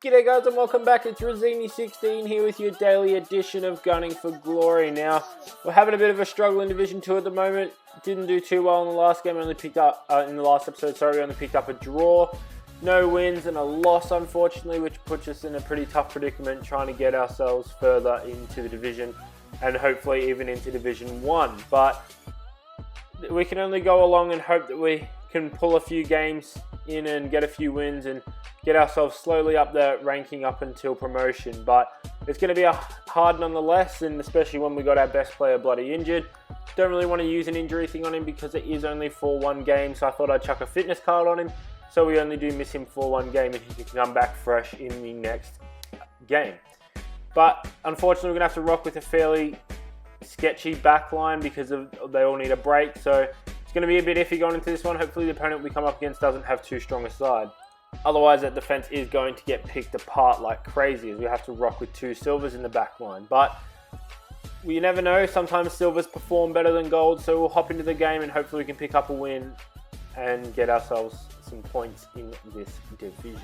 G'day guys and welcome back. It's Rosini16 here with your daily edition of Gunning for Glory. Now, we're having a bit of a struggle in Division 2 at the moment. Didn't do too well in the last game. We only picked up, in the last episode, we only picked up a draw. No wins and a loss, unfortunately, which puts us in a pretty tough predicament trying to get ourselves further into the division and hopefully even into Division 1. But we can only go along and hope that we can pull a few games in and get a few wins and get ourselves slowly up the ranking up until promotion. But it's going to be hard nonetheless, and especially when we got our best player bloody injured. Don't really want to use an injury thing on him because it is only for one game, so I thought I'd chuck a fitness card on him. So we only do miss him for one game and he can come back fresh in the next game. But unfortunately we're going to have to rock with a fairly sketchy back line because they all need a break. So it's going to be a bit iffy going into this one. Hopefully the opponent we come up against doesn't have too strong a side. Otherwise that defense is going to get picked apart like crazy as we have to rock with two silvers in the back line. But you never know, sometimes silvers perform better than gold, so we'll hop into the game and hopefully we can pick up a win and get ourselves some points in this division.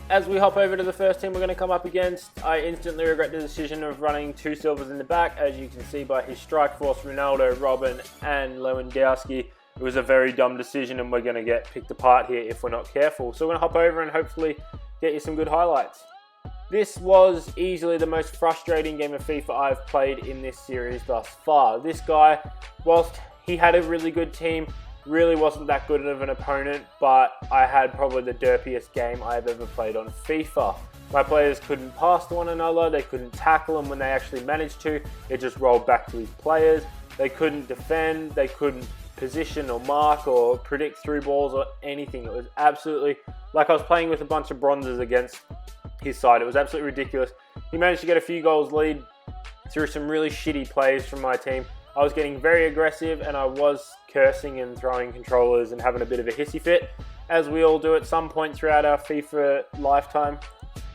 As we hop over to the first team we're going to come up against, I instantly regret the decision of running two silvers in the back. As you can see by his strike force, Ronaldo, Robin and Lewandowski, it was a very dumb decision and we're going to get picked apart here if we're not careful. So we're going to hop over and hopefully get you some good highlights. This was easily the most frustrating game of FIFA I've played in this series thus far. This guy, whilst he had a really good team, really wasn't that good of an opponent, but I had probably the derpiest game I've ever played on FIFA. My players couldn't pass to one another, they couldn't tackle them when they actually managed to, it just rolled back to his players. They couldn't defend, they couldn't position or mark or predict through balls or anything. It was absolutely like I was playing with a bunch of bronzes against his side. It was absolutely ridiculous. He managed to get a few goals lead through some really shitty plays from my team. I was getting very aggressive and I was cursing and throwing controllers and having a bit of a hissy fit, as we all do at some point throughout our FIFA lifetime.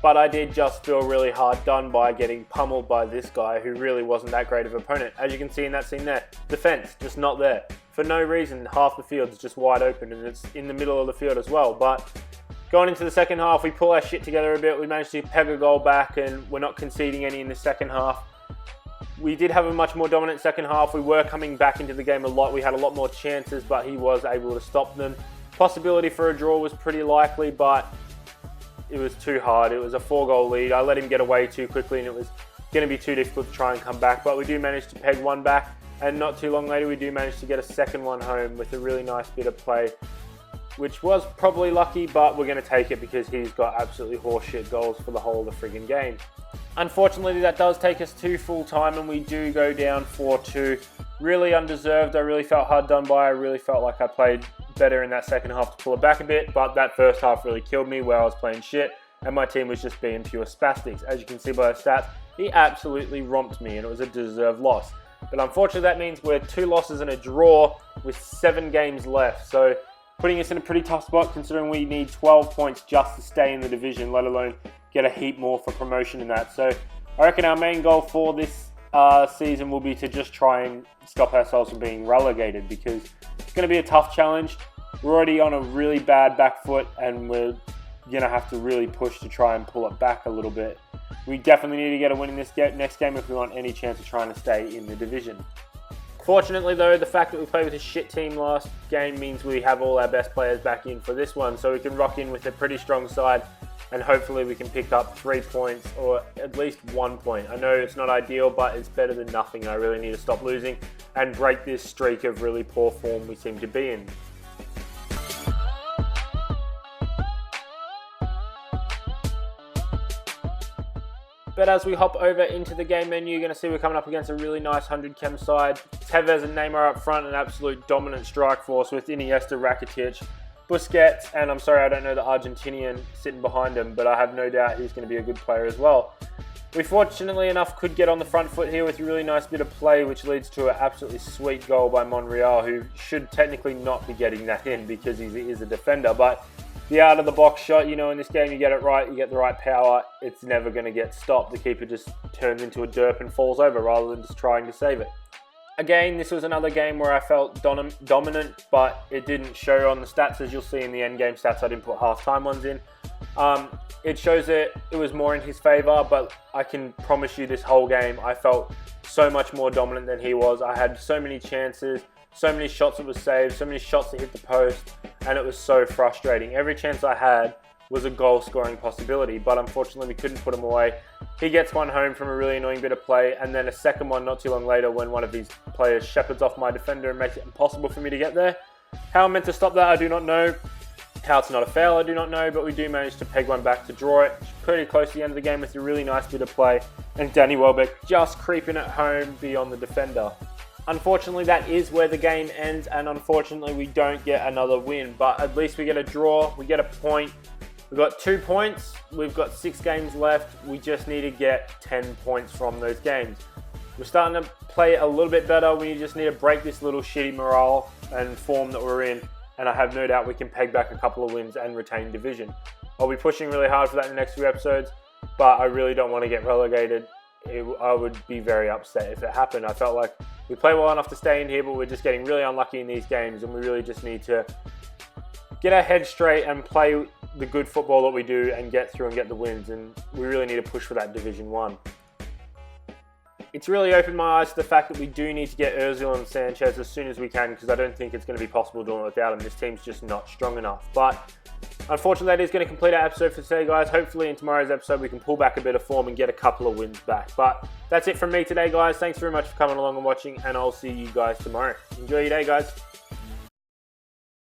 But I did just feel really hard done by getting pummeled by this guy who really wasn't that great of an opponent. As you can see in that scene there, defense just not there. For no reason, half the field's just wide open and it's in the middle of the field as well. But going into the second half, we pull our shit together a bit. We managed to peg a goal back and we're not conceding any in the second half. We did have a much more dominant second half. We were coming back into the game a lot. We had a lot more chances, but he was able to stop them. Possibility for a draw was pretty likely, but it was too hard. It was a 4-goal lead. I let him get away too quickly and it was going to be too difficult to try and come back, but we do manage to peg one back, and not too long later we do manage to get a second one home with a really nice bit of play, which was probably lucky, but we're going to take it because he's got absolutely horseshit goals for the whole of the friggin' game. Unfortunately, that does take us to full time and we do go down 4-2. Really undeserved. I really felt hard done by. I really felt like I played better in that second half to pull it back a bit, but that first half really killed me where I was playing shit and my team was just being pure spastics. As you can see by the stats, he absolutely romped me and it was a deserved loss. But unfortunately, that means we're 2 losses and a draw with 7 games left. So putting us in a pretty tough spot considering we need 12 points just to stay in the division, let alone get a heap more for promotion in that. So I reckon our main goal for this season will be to just try and stop ourselves from being relegated because it's going to be a tough challenge. We're already on a really bad back foot and we're going to have to really push to try and pull it back a little bit. We definitely need to get a win in this next game if we want any chance of trying to stay in the division. Fortunately though, the fact that we played with a shit team last game means we have all our best players back in for this one, so we can rock in with a pretty strong side and hopefully we can pick up 3 points or at least 1 point. I know it's not ideal, but it's better than nothing. I really need to stop losing and break this streak of really poor form we seem to be in. But as we hop over into the game menu, you're going to see we're coming up against a really nice 100 chem side. Tevez and Neymar up front, an absolute dominant strike force with Iniesta, Rakitic, Busquets, and I'm sorry I don't know the Argentinian sitting behind him, but I have no doubt he's going to be a good player as well. We fortunately enough could get on the front foot here with a really nice bit of play, which leads to an absolutely sweet goal by Monreal, who should technically not be getting that in because he is a defender, but the out of the box shot, you know, in this game you get it right, you get the right power, it's never going to get stopped. The keeper just turns into a derp and falls over rather than just trying to save it. Again, this was another game where I felt dominant, but it didn't show on the stats. As you'll see in the end game stats, I didn't put halftime ones in. It shows that it was more in his favor, but I can promise you this whole game, I felt so much more dominant than he was. I had so many chances, so many shots that were saved, so many shots that hit the post, and it was so frustrating. Every chance I had was a goal scoring possibility, but unfortunately we couldn't put him away. He gets one home from a really annoying bit of play, and then a second one not too long later when one of these players shepherds off my defender and makes it impossible for me to get there. How I'm meant to stop that, I do not know. How it's not a foul, I do not know, but we do manage to peg one back to draw it pretty close to the end of the game with a really nice bit of play, and Danny Welbeck just creeping it home beyond the defender. Unfortunately, that is where the game ends, and unfortunately we don't get another win, but at least we get a draw, we get a point. We've got 2 points, we've got 6 games left, we just need to get 10 points from those games. We're starting to play a little bit better, we just need to break this little shitty morale and form that we're in, and I have no doubt we can peg back a couple of wins and retain division. I'll be pushing really hard for that in the next few episodes, but I really don't want to get relegated. I would be very upset if it happened. I felt like we play well enough to stay in here, but we're just getting really unlucky in these games, and we really just need to get our heads straight and play the good football that we do and get through and get the wins, and we really need to push for that Division 1. It's really opened my eyes to the fact that we do need to get Ozil and Sanchez as soon as we can, because I don't think it's going to be possible doing it without him. This team's just not strong enough. But unfortunately, that is going to complete our episode for today, guys. Hopefully in tomorrow's episode we can pull back a bit of form and get a couple of wins back. But that's it from me today, guys. Thanks very much for coming along and watching, and I'll see you guys tomorrow. Enjoy your day, guys.